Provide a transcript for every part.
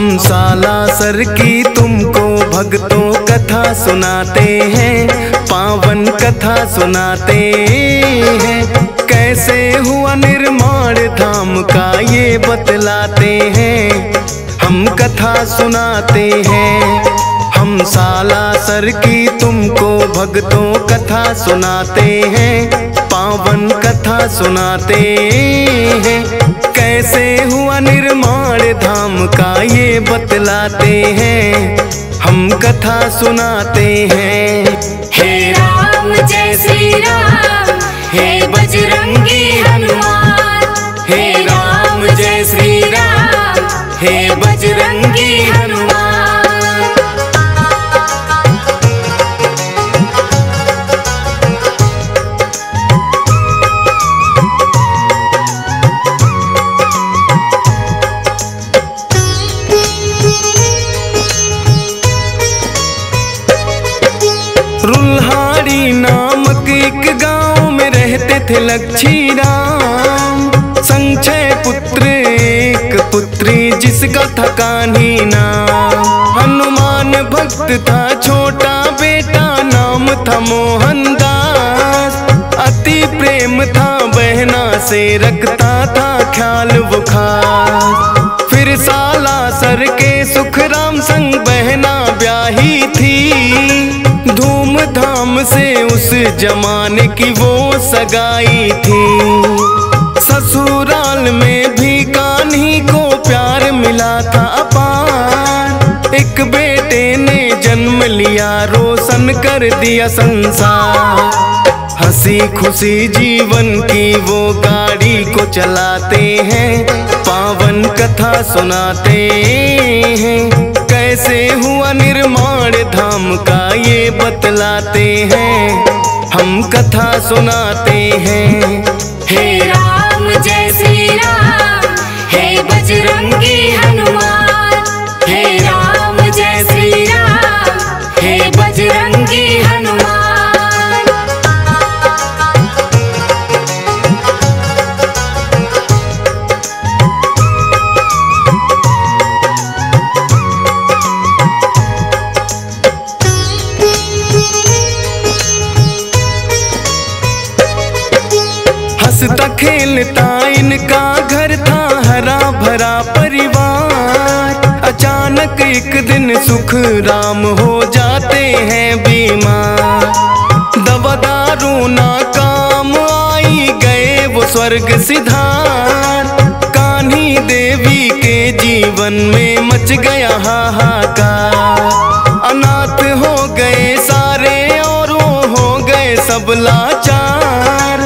हम सालासर की तुमको भक्तों कथा सुनाते हैं, पावन कथा सुनाते हैं। कैसे हुआ निर्माण धाम का ये बतलाते हैं, हम कथा सुनाते हैं। हम सालासर की तुमको भक्तों कथा सुनाते हैं, पावन कथा सुनाते हैं। कैसे हुआ निर्माण धाम का ये बतलाते हैं, हम कथा सुनाते हैं। हे राम जय श्री राम, हे बजरंगी हनुमान। हे राम जय श्री राम, हे बजरंगी हनुमान। रुल्हाड़ी नामक एक गांव में रहते थे लक्ष्मी राम। संक्षय पुत्र एक पुत्री जिसका था कान्ही नाम। हनुमान भक्त था छोटा बेटा, नाम था मोहनदास। अति प्रेम था बहना से, रखता था ख्याल वो खास। फिर सालासर के सुखराम संग बहना ब्याही थी। धूमधाम से उस जमाने की वो सगाई थी। ससुराल में भी कान्ही को प्यार मिला था अपार। एक बेटे ने जन्म लिया, रोशन कर दिया संसार। हंसी खुशी जीवन की वो गाड़ी को चलाते हैं, पावन कथा सुनाते हैं। कैसे हुआ निर्माण धाम का ये बतलाते हैं, हम कथा सुनाते हैं। हे राम जय श्री राम, हे बजरंगी हनुमान। हे राम जय श्री राम, हे बजरंगी हनुमान। हंसता खेलता इनका घर था, हरा भरा परिवार। अचानक एक दिन सुख राम हो जाते हैं बीमार। दवा दारू ना काम आई, गए वो स्वर्ग सिधार। कान्ही देवी के जीवन में मच गया हाहाकार। अनाथ हो गए सारे और वो हो गए सब लाचार।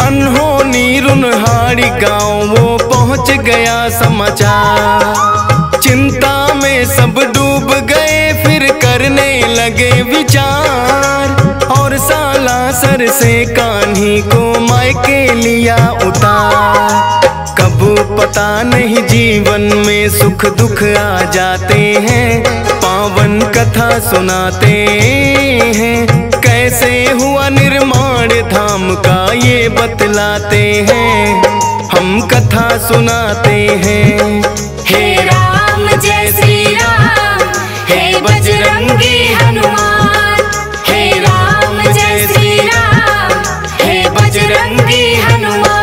अनहोनी रुल्हाड़ी गाँव वो पहुँच गया समाचार। चिंता में सब डूब गए, फिर करने लगे विचार। और सालासर से कान्ही को मायके लिया उतार। कब पता नहीं जीवन में सुख दुख आ जाते हैं, पावन कथा सुनाते हैं। कैसे हुआ निर्माण धाम का ये बतलाते हैं, हम कथा सुनाते हैं। हे राम जय श्री राम, हे बजरंगी हनुमान। हे राम जय श्री राम, हे बजरंगी हनुमान।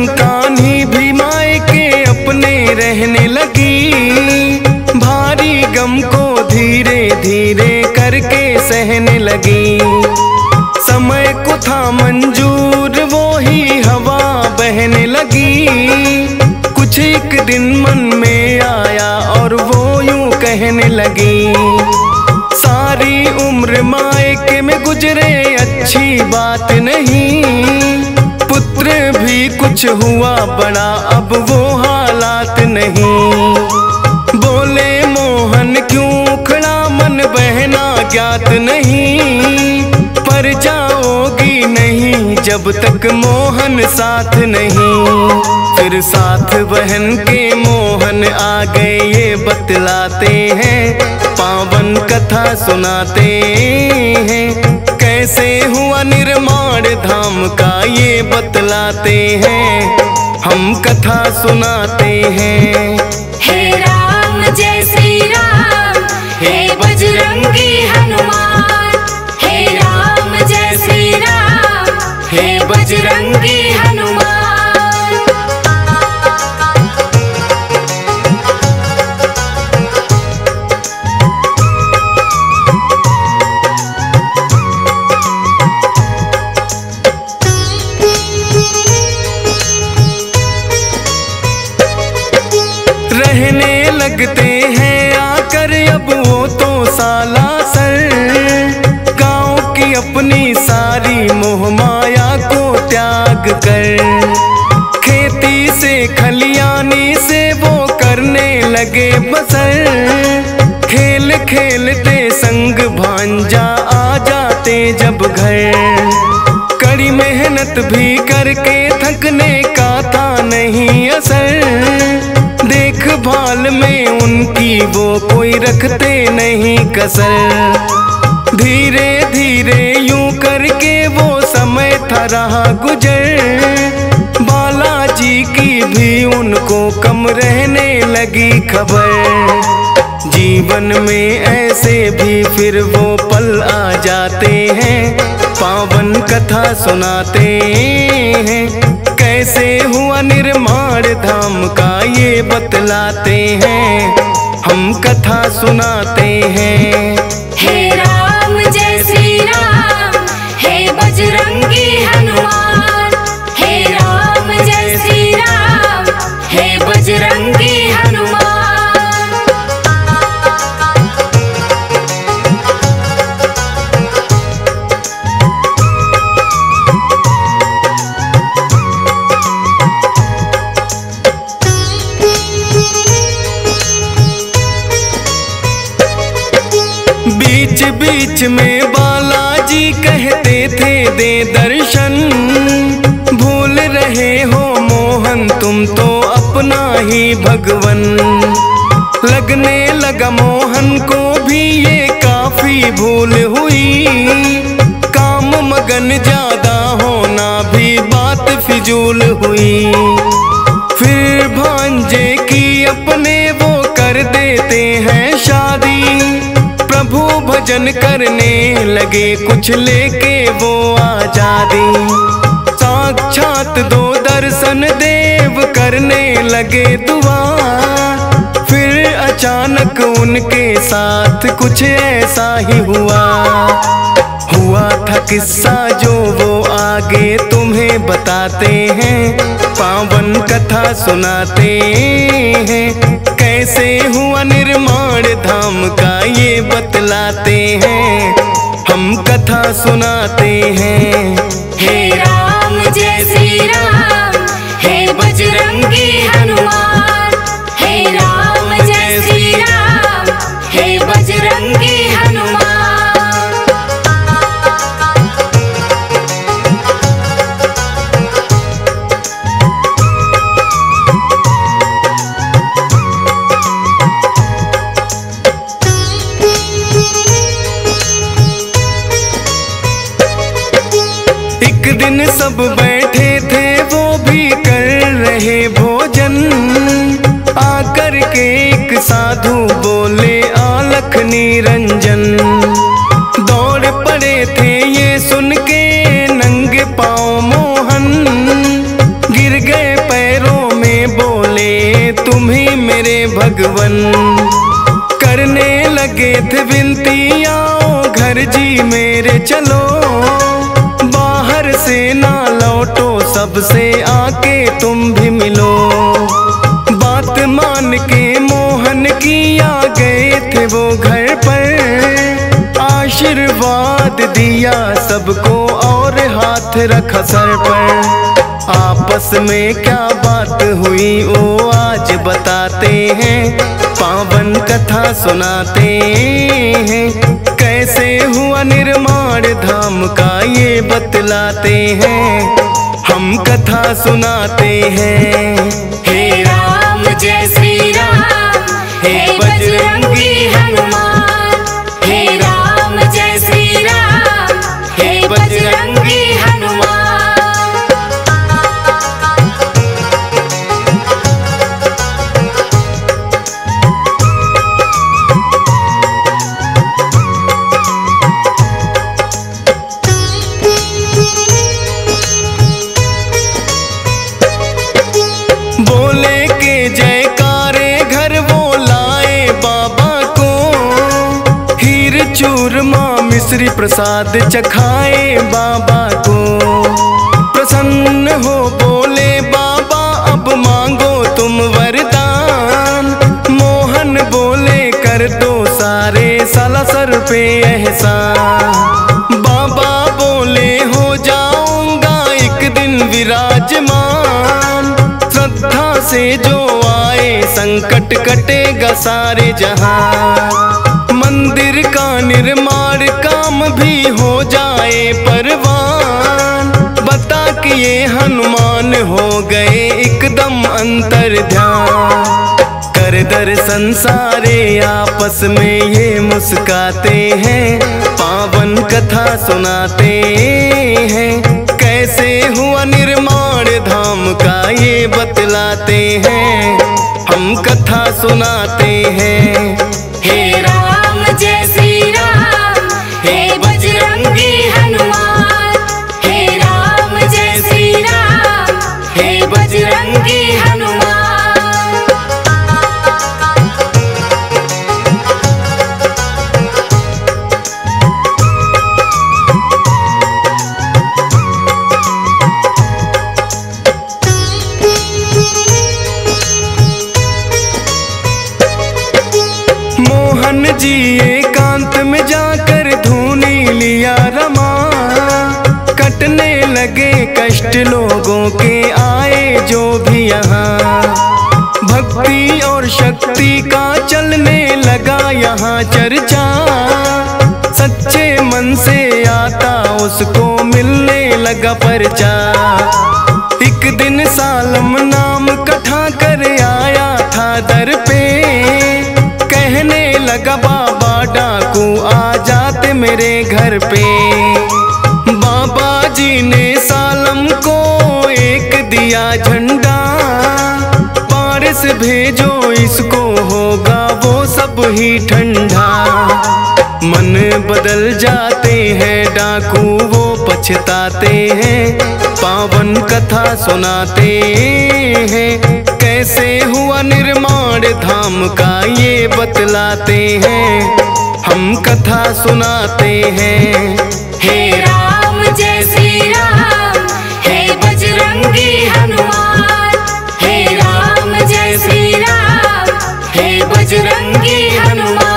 कान्ही भी मायके अपने रहने लगी। भारी गम को धीरे धीरे करके सहने लगी। समय को था मंजूर, वो ही हवा बहने लगी। कुछ एक दिन मन में आया और वो यूं कहने लगी। सारी उम्र मायके में गुजरे अच्छी बात नहीं। पुत्र भी कुछ हुआ बड़ा, अब वो हालात नहीं। बोले मोहन क्यों खड़ा मन, बहना ज्ञात नहीं। पर जाओगी नहीं जब तक मोहन साथ नहीं। फिर साथ बहन के मोहन आ गए ये बतलाते हैं, पावन कथा सुनाते हैं। कैसे हुआ निर्माण धाम का ये बतलाते हैं, हम कथा सुनाते हैं। हे राम जय श्री राम, हे बजरंगी हनुमान। हे राम जय श्री राम, हे बजरंगी हनुमान। रहने लगते हैं आकर अब वो तो सालासर, गाँव की अपनी सारी मोह माया को त्याग कर। खेती से खलियानी से वो करने लगे बसर, खेल खेलते संग भांजा आ जाते जब घर। कड़ी मेहनत भी करके थकने का था नहीं असर, देखभाल में उनकी वो कोई रखते नहीं कसर। धीरे धीरे यूं करके वो समय था रहा गुजर, बालाजी की भी उनको कम रहने लगी खबर। जीवन में ऐसे भी फिर वो पल आ जाते हैं, पावन कथा सुनाते हैं। कैसे हुआ निर्माण धाम का ये बतलाते हैं, हम कथा सुनाते हैं। हे राम जय श्री राम, हे बजरंगी हनुमान। हे राम जय श्री राम, हे बजरंगी हनुमान। बीच बीच में बालाजी कहते थे दे दर्शन, भूल रहे हो मोहन तुम तो अपना ही भगवन। लगने लगा मोहन को भी ये काफी भूल हुई, काम मगन ज्यादा होना भी बात फिजूल हुई। फिर भांजे की अपने वो कर देते हैं शादी, प्रभु भजन करने लगे कुछ लेके वो आजादी। साक्षात दो दर्शन देव करने लगे दुआ, फिर अचानक उनके साथ कुछ ऐसा ही हुआ। हुआ था किस्सा जो वो आगे तुम्हें बताते हैं, पावन कथा सुनाते हैं। कैसे हुआ निर्माण धाम का ये बतलाते हैं, हम कथा सुनाते हैं। हे राम जय श्री राम, हे बजरंगी हनुमान। हे राम जय श्री राम, हे बजरंगी हनुमान। दिन सब बैठे थे वो भी कर रहे भोजन, आकर के एक साधु बोले आलख निरंजन। दौड़ पड़े थे ये सुन के नंगे पाँव मोहन, गिर गए पैरों में बोले तुम ही मेरे भगवन। करने लगे थे विनती आओ घर जी मेरे चलो, से ना लौटो सबसे आके तुम भी मिलो। बात मान के मोहन की आ गए थे वो घर पर, आशीर्वाद दिया सबको और हाथ रखा सर पर। आपस में क्या बात हुई वो आज बताते हैं, पावन कथा सुनाते हैं। कैसे हुआ निर्माण धाम का ये बतलाते हैं, हम कथा सुनाते हैं। चूरमा मिश्री प्रसाद चखाए बाबा को। प्रसन्न हो बोले बाबा अब मांगो तुम वरदान। मोहन बोले कर दो सारे सालासर पे एहसान। बाबा बोले हो जाऊंगा एक दिन विराजमान। श्रद्धा से जो आए संकट कटेगा सारे जहां। मंदिर का निर्माण काम भी हो जाए परवान। बता कि ये हनुमान हो गए एकदम अंतर ध्यान। कर दर्शन सारे आपस में ये मुस्काते हैं। पावन कथा सुनाते हैं। कैसे हुआ निर्माण धाम का ये बतलाते हैं। हम कथा सुनाते हैं। हे राम जय श्री राम, हे बजरंगी हनुमान। हे राम जय श्री राम, हे बजरंगी हनुमान। मोहन जी एकांत में जाकर धूनी लिया रमा। कटने लगे कष्ट लोगों के आए जो भी यहाँ। भक्ति और शक्ति का चलने लगा यहाँ चर्चा। सच्चे मन से आता उसको मिलने लगा परचा। एक दिन सालम नाम कथा कर आया था दर पे। कहने लगा बाबा डाकू आ जाते मेरे घर पे। बाबा जी ने सालम को एक दिया झंडा। पारस भेजो इसको होगा वो सब ही ठंडा। मन बदल जाते हैं डाकू वो पछताते हैं। पावन कथा सुनाते हैं। कैसे हुआ निर्माण धाम का ये बतलाते हैं। हम कथा सुनाते हैं। हे राम जय श्री राम, हे बजरंगी हनुमान। हे राम जय श्री राम, हे बजरंगी हनुमान।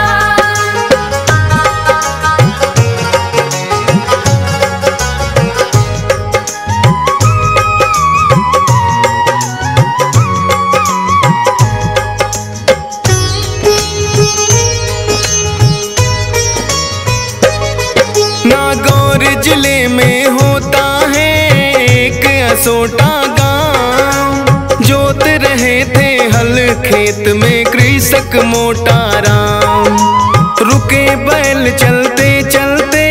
नागौर जिले में होता है एक असोटा गांव। जोत रहे थे हल खेत में कृषक मोटा राम। रुके बैल चलते चलते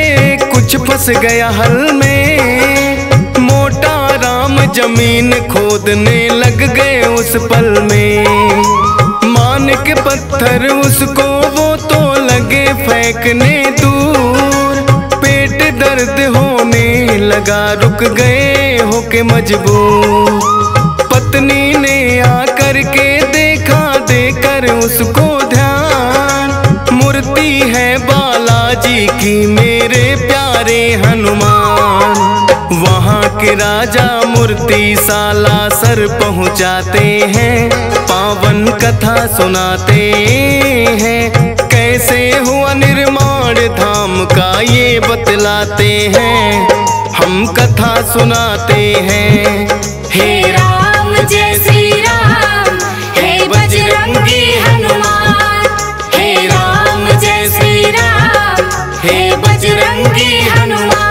कुछ फंस गया हल में। मोटा राम जमीन खोदने लग गए उस पल में। मान के पत्थर उसको वो तो लगे फेंकने दूर। पेट दर्द होने लगा रुक गए होके मजबूर। पत्नी ने आकर के देखा देकर उसको ध्यान। मूर्ति है बालाजी की मेरे प्यारे हनुमान। वहाँ के राजा मूर्ति सालासर पहुँचाते हैं। पावन कथा सुनाते हैं। कैसे हुआ निर्माण धाम का ये बतलाते हैं। हम कथा सुनाते हैं। हे राम जय श्री राम, हे बजरंगी हनुमान। हे राम जय श्री राम, हे बजरंगी हनुमान।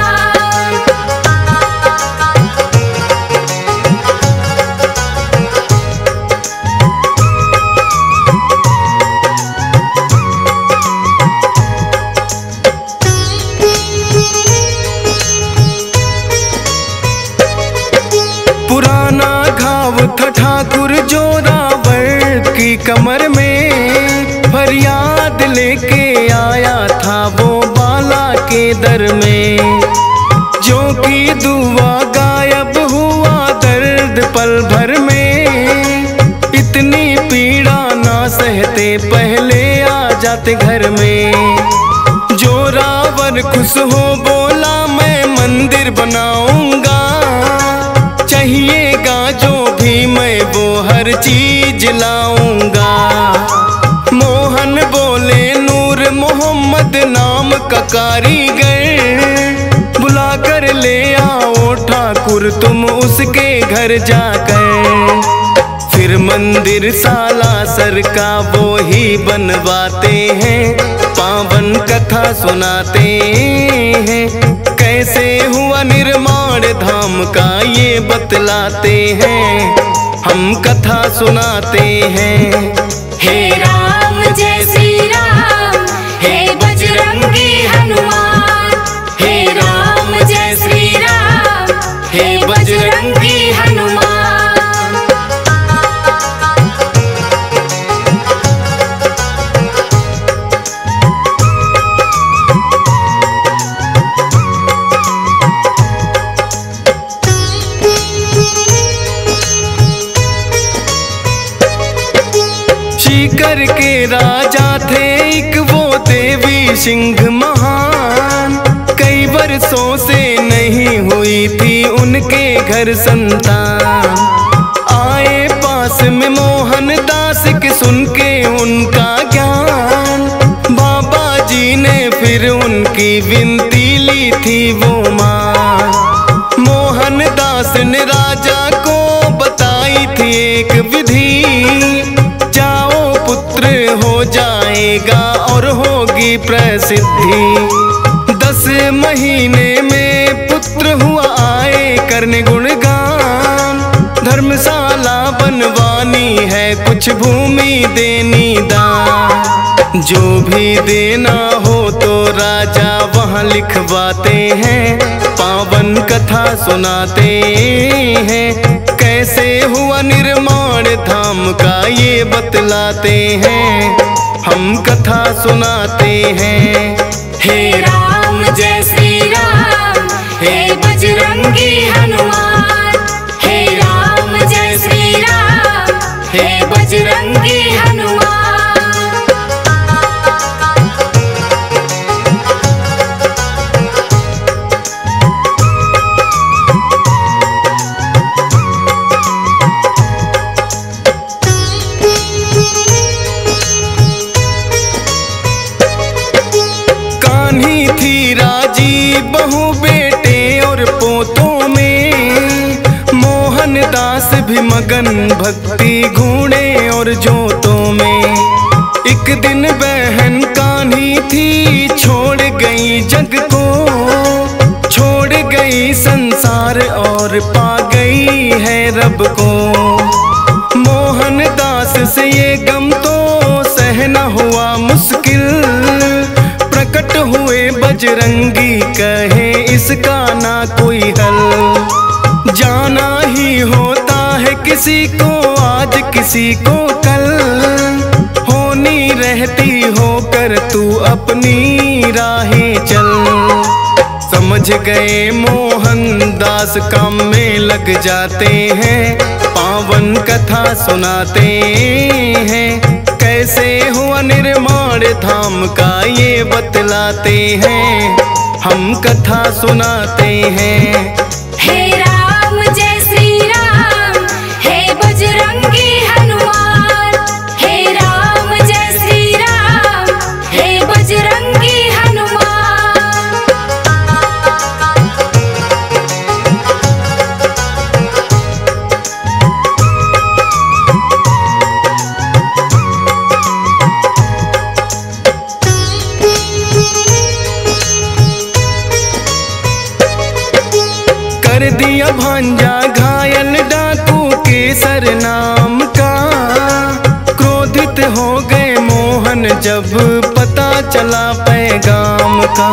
पुराना घाव था ठाकुर जोरावर की कमर में। फरियाद लेके आया था वो बाला के दर में। जो की दुआ गायब हुआ दर्द पल भर में। इतनी पीड़ा ना सहते पहले आ जाते घर में। जो पर खुश हो बोला मैं मंदिर बनाऊंगा, चाहिएगा जो भी मैं वो हर चीज लाऊंगा। मोहन बोले नूर मोहम्मद नाम का कारीगर, बुला कर ले आओ ठाकुर तुम उसके घर जाकर। फिर मंदिर सालासर का वो ही बनवाते हैं, पावन कथा सुनाते हैं। कैसे हुआ निर्माण धाम का ये बतलाते हैं, हम कथा सुनाते हैं। हे राम जय श्री राम, हे बजरंगी हनुमान। हे राम जय श्री राम, हे बजरंगी हनुमान। सीकर के राजा थे एक वो देवी सिंह महान, कई वर्षों से नहीं हुई थी उनके घर संतान। आए पास में मोहन दास के सुन के उनका ज्ञान, बाबा जी ने फिर उनकी विनती ली थी वो मान। मोहन दास ने राजा को बताई थी एक विधि, हो जाएगा और होगी प्रसिद्धि। 10 महीने में पुत्र हुआ आए करने गुणगान, धर्मशाला बनवानी है कुछ भूमि देनी दान। जो भी देना हो तो राजा वहाँ लिखवाते हैं, पावन कथा सुनाते हैं। कैसे हुआ निर्माण धाम का ये बतलाते हैं, हम कथा सुनाते हैं। हे राम जय श्री राम, हे बजरंगी हनुमान। हे राम जय श्री राम, हे बजरंगी हनुमान। बहू बेटे और पोतों में, मोहन दास भी मगन भक्ति घूणे और जोतों में। एक दिन बहन कान्ही थी छोड़ गई जग को, छोड़ गई संसार और पा गई है रब को। मोहन दास से ये गम तो सहना हुआ मुश्किल, प्रकट हुए बजरंगी कहे इसका ना कोई हल। जाना ही होता है किसी को आज किसी को कल, होनी रहती होकर तू अपनी राहें चल। समझ गए मोहन दास काम में लग जाते हैं, पावन कथा सुनाते हैं। कैसे हुआ निर्माण धाम का ये बतलाते हैं, हम कथा सुनाते हैं। हे राम जय श्री राम, हे बजरंगी हनुमान। हे राम जय श्री राम, हे बजरंगी हनुमान। कर दिया भांजा घायल डाकू के सरनाम का, क्रोधित हो गए मोहन जब पता चला पैगाम का।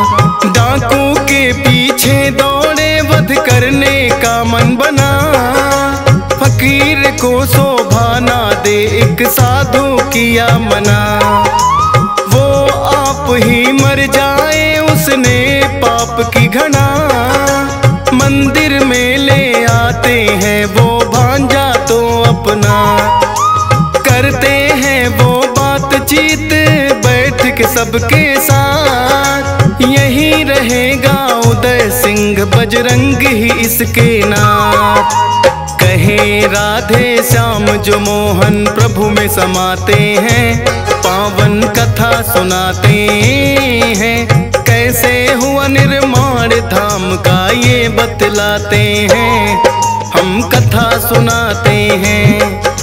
डाकू के पीछे दौड़े वध करने का मन बना, फकीर को शोभा ना दे एक साधु किया मना। वो आप ही मर जाए उसने पाप की घना, मंदिर में ले आते हैं वो भांजा तो अपना। करते हैं वो बातचीत बैठ के सबके साथ, यही रहेगा उदय सिंह बजरंग ही इसके नाथ। कहे राधे श्याम जो मोहन प्रभु में समाते हैं, पावन कथा सुनाते हैं। कैसे हुआ निर्माण धाम का ये बतलाते हैं, हम कथा सुनाते हैं।